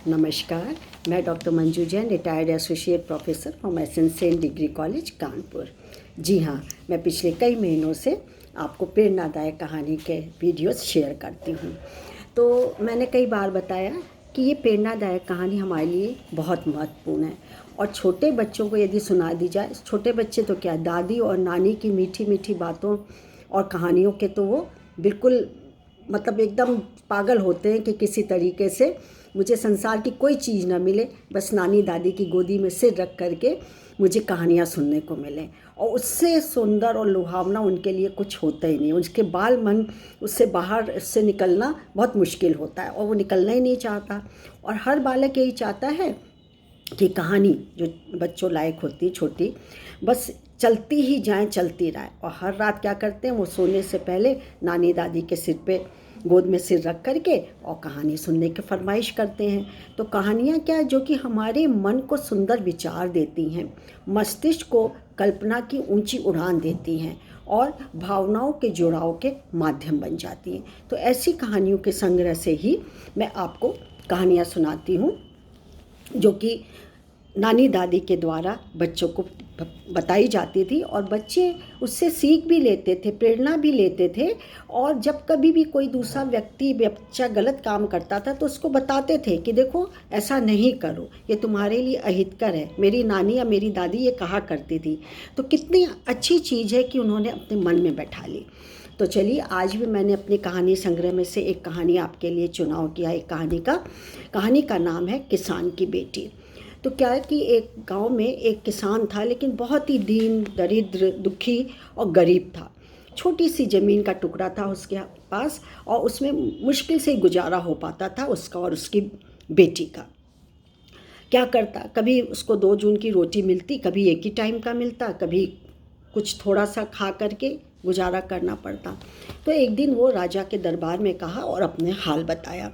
नमस्कार, मैं doctor Manju Jain, retired associate professor from SN Sen degree college Kanpur. जी हाँ, मैं पिछले कई महीनों से आपको प्रेरणादायक कहानी के वीडियोस शेयर करती हूँ। तो मैंने कई बार बताया कि ये प्रेरणादायक कहानी हमारे लिए बहुत महत्वपूर्ण है और छोटे बच्चों को यदि सुना दी जाए, छोटे बच्चे तो क्या, दादी और नानी की मीठी मीठी बातों और कहानियों के तो वो बिल्कुल मतलब एकदम पागल होते हैं कि किसी तरीके से मुझे संसार की कोई चीज़ ना मिले, बस नानी दादी की गोदी में सिर रख करके मुझे कहानियाँ सुनने को मिलें। और उससे सुंदर और लुभावना उनके लिए कुछ होता ही नहीं। उसके बाल मन उससे बाहर से निकलना बहुत मुश्किल होता है और वो निकलना ही नहीं चाहता। और हर बालक यही चाहता है कि कहानी जो बच्चों लायक होती है छोटी, बस चलती ही जाए, चलती रहे। और हर रात क्या करते हैं, वो सोने से पहले नानी दादी के सिर पे गोद में सिर रख करके और कहानी सुनने की फरमाइश करते हैं। तो कहानियाँ क्या है, जो कि हमारे मन को सुंदर विचार देती हैं, मस्तिष्क को कल्पना की ऊंची उड़ान देती हैं और भावनाओं के जुड़ाव के माध्यम बन जाती हैं। तो ऐसी कहानियों के संग्रह से ही मैं आपको कहानियाँ सुनाती हूँ, जो कि नानी दादी के द्वारा बच्चों को बताई जाती थी और बच्चे उससे सीख भी लेते थे, प्रेरणा भी लेते थे। और जब कभी भी कोई दूसरा बच्चा गलत काम करता था तो उसको बताते थे कि देखो ऐसा नहीं करो, ये तुम्हारे लिए अहितकर है, मेरी नानी या मेरी दादी ये कहा करती थी। तो कितनी अच्छी चीज़ है कि उन्होंने अपने मन में बैठा ली। तो चलिए, आज भी मैंने अपनी कहानी संग्रह में से एक कहानी आपके लिए चुनाव किया। एक कहानी का नाम है किसान की बेटी। तो क्या है कि एक गांव में एक किसान था, लेकिन बहुत ही दीन दरिद्र, दुखी और गरीब था। छोटी सी ज़मीन का टुकड़ा था उसके पास और उसमें मुश्किल से गुजारा हो पाता था उसका और उसकी बेटी का। क्या करता, कभी उसको 2 जून की रोटी मिलती, कभी एक ही टाइम का मिलता, कभी कुछ थोड़ा सा खा करके गुजारा करना पड़ता। तो एक दिन वो राजा के दरबार में कहा और अपने हाल बताया।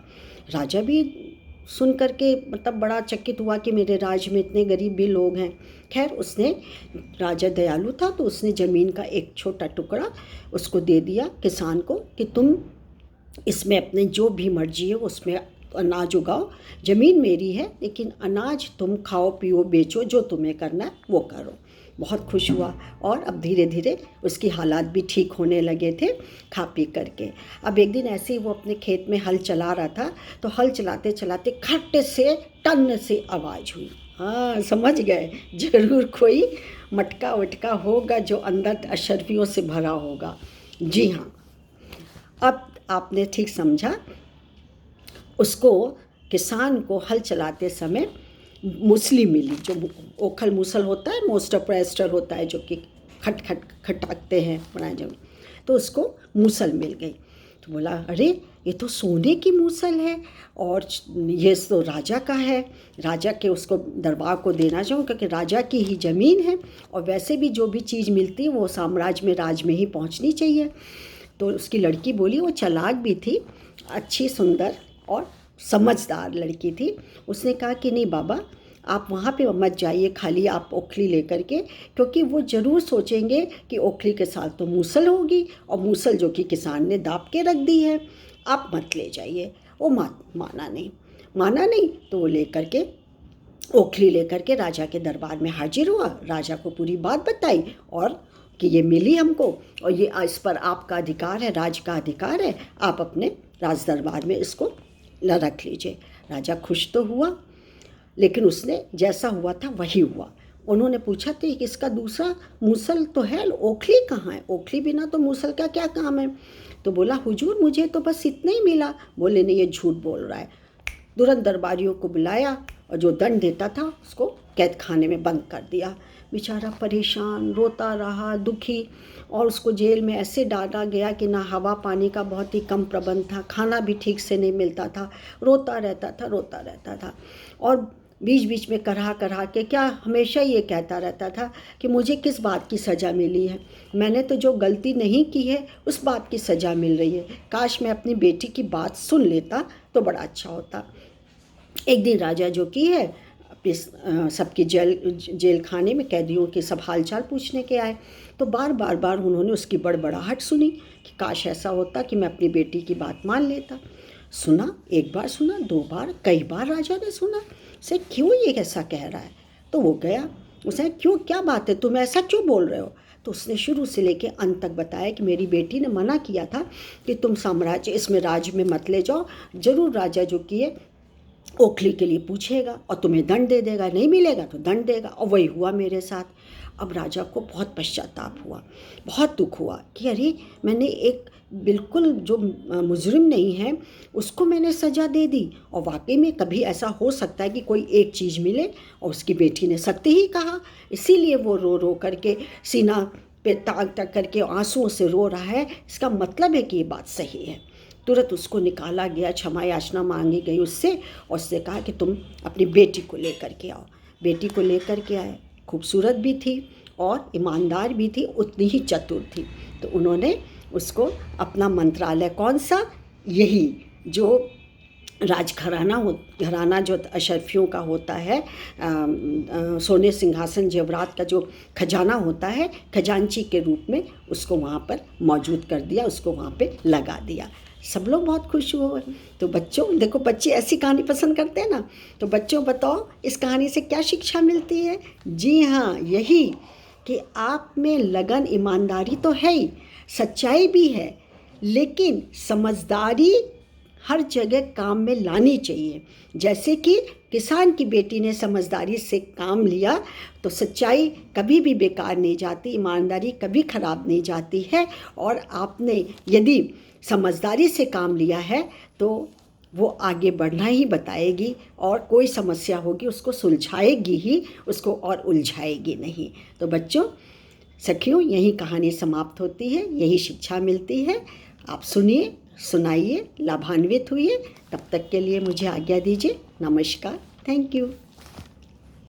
राजा भी सुन करके मतलब बड़ा चकित हुआ कि मेरे राज्य में इतने गरीब भी लोग हैं। खैर, उसने, राजा दयालु था, तो उसने ज़मीन का एक छोटा टुकड़ा उसको दे दिया किसान को कि तुम इसमें अपने जो भी मर्जी है उसमें अनाज उगाओ। ज़मीन मेरी है, लेकिन अनाज तुम खाओ पियो बेचो, जो तुम्हें करना है वो करो। बहुत खुश हुआ और अब धीरे धीरे उसकी हालात भी ठीक होने लगे थे खा पी करके। अब एक दिन ऐसे ही वो अपने खेत में हल चला रहा था, तो हल चलाते चलाते खट से टन से आवाज़ हुई। हाँ, समझ गए, जरूर कोई मटका वटका होगा जो अंदर अशर्फियों से भरा होगा। जी हाँ, अब आपने ठीक समझा। उसको, किसान को हल चलाते समय मूसली मिली, जो ओखल मूसल होता है, मोस्टर प्रेस्टर होता है, जो कि खट खट खटाकते हैं बनाए जब, तो उसको मूसल मिल गई। तो बोला, अरे ये तो सोने की मूसल है और ये तो राजा का है, राजा के उसको दरबार को देना चाहूँ क्योंकि राजा की ही ज़मीन है और वैसे भी जो भी चीज़ मिलती है वो साम्राज्य में, राज में ही पहुँचनी चाहिए। तो उसकी लड़की बोली, वो चालाक भी थी, अच्छी सुंदर और समझदार लड़की थी। उसने कहा कि नहीं बाबा, आप वहाँ पे मत जाइए खाली आप ओखली लेकर के, क्योंकि वो ज़रूर सोचेंगे कि ओखली के साथ तो मूसल होगी और मूसल जो कि किसान ने दाब के रख दी है, आप मत ले जाइए। वो माना नहीं। तो वो लेकर के ओखली लेकर के राजा के दरबार में हाजिर हुआ, राजा को पूरी बात बताई और कि ये मिली हमको और ये इस पर आपका अधिकार है, राज का अधिकार है, आप अपने राज दरबार में इसको रख लीजिए। राजा खुश तो हुआ, लेकिन उसने जैसा हुआ था वही हुआ। उन्होंने पूछा तो कि इसका दूसरा मूसल तो है, ओखली कहाँ है? ओखली बिना तो मूसल का क्या काम है? तो बोला, हुजूर मुझे तो बस इतना ही मिला। बोले, नहीं, ये झूठ बोल रहा है। तुरंत दरबारियों को बुलाया और जो दंड देता था उसको कैद खाने में बंद कर दिया। बेचारा परेशान, रोता रहा, दुखी, और उसको जेल में ऐसे डाला गया कि ना हवा पानी का बहुत ही कम प्रबंध था, खाना भी ठीक से नहीं मिलता था, रोता रहता था और बीच बीच में करहा के क्या हमेशा ये कहता रहता था कि मुझे किस बात की सज़ा मिली है, मैंने तो जो गलती नहीं की है उस बात की सज़ा मिल रही है, काश मैं अपनी बेटी की बात सुन लेता तो बड़ा अच्छा होता। एक दिन राजा जो कि है अपने सबकी जेल खाने में कैदियों के सब हालचाल पूछने के आए, तो बार उन्होंने उसकी बड़बड़ाहट सुनी कि काश ऐसा होता कि मैं अपनी बेटी की बात मान लेता। सुना, एक बार सुना, 2 बार, कई बार राजा ने सुना। से क्यों ये ऐसा कह रहा है? तो वो गया, उसने क्यों, क्या बात है, तुम ऐसा क्यों बोल रहे हो? तो उसने शुरू से लेके अंत तक बताया कि मेरी बेटी ने मना किया था कि तुम साम्राज्य इसमें राज्य में मत ले जाओ, ज़रूर राजा जो किए ओखली के लिए पूछेगा और तुम्हें दंड दे देगा, नहीं मिलेगा तो दंड देगा, और वही हुआ मेरे साथ। अब राजा को बहुत पश्चाताप हुआ, बहुत दुख हुआ कि अरे मैंने एक बिल्कुल जो मुजरिम नहीं है उसको मैंने सज़ा दे दी, और वाकई में कभी ऐसा हो सकता है कि कोई एक चीज़ मिले, और उसकी बेटी ने सत्य ही कहा, इसीलिए वो रो रो करके सीना पे ताक तक करके आंसुओं से रो रहा है, इसका मतलब है कि ये बात सही है। तुरंत उसको निकाला गया, क्षमा याचना मांगी गई उससे, और उससे कहा कि तुम अपनी बेटी को लेकर के आओ। बेटी को लेकर के आए, खूबसूरत भी थी और ईमानदार भी थी, उतनी ही चतुर थी। तो उन्होंने उसको अपना मंत्रालय, कौन सा, यही जो घराना जो अशरफियों का होता है, सोने सिंहासन जेवरात का जो खजाना होता है, खजांची के रूप में उसको वहाँ पर मौजूद कर दिया, उसको वहाँ पे लगा दिया। सब लोग बहुत खुश हुए। तो बच्चों देखो, बच्चे ऐसी कहानी पसंद करते हैं ना, तो बच्चों बताओ इस कहानी से क्या शिक्षा मिलती है? जी हाँ, यही कि आप में लगन, ईमानदारी तो है ही, सच्चाई भी है, लेकिन समझदारी हर जगह काम में लानी चाहिए। जैसे कि किसान की बेटी ने समझदारी से काम लिया तो सच्चाई कभी भी बेकार नहीं जाती, ईमानदारी कभी खराब नहीं जाती है, और आपने यदि समझदारी से काम लिया है तो वो आगे बढ़ना ही बताएगी, और कोई समस्या होगी उसको सुलझाएगी ही, उसको और उलझाएगी नहीं। तो बच्चों, सखियों, यही कहानी समाप्त होती है, यही शिक्षा मिलती है। आप सुनिए, सुनाइए, लाभान्वित हुए। तब तक के लिए मुझे आज्ञा दीजिए। नमस्कार, थैंक यू।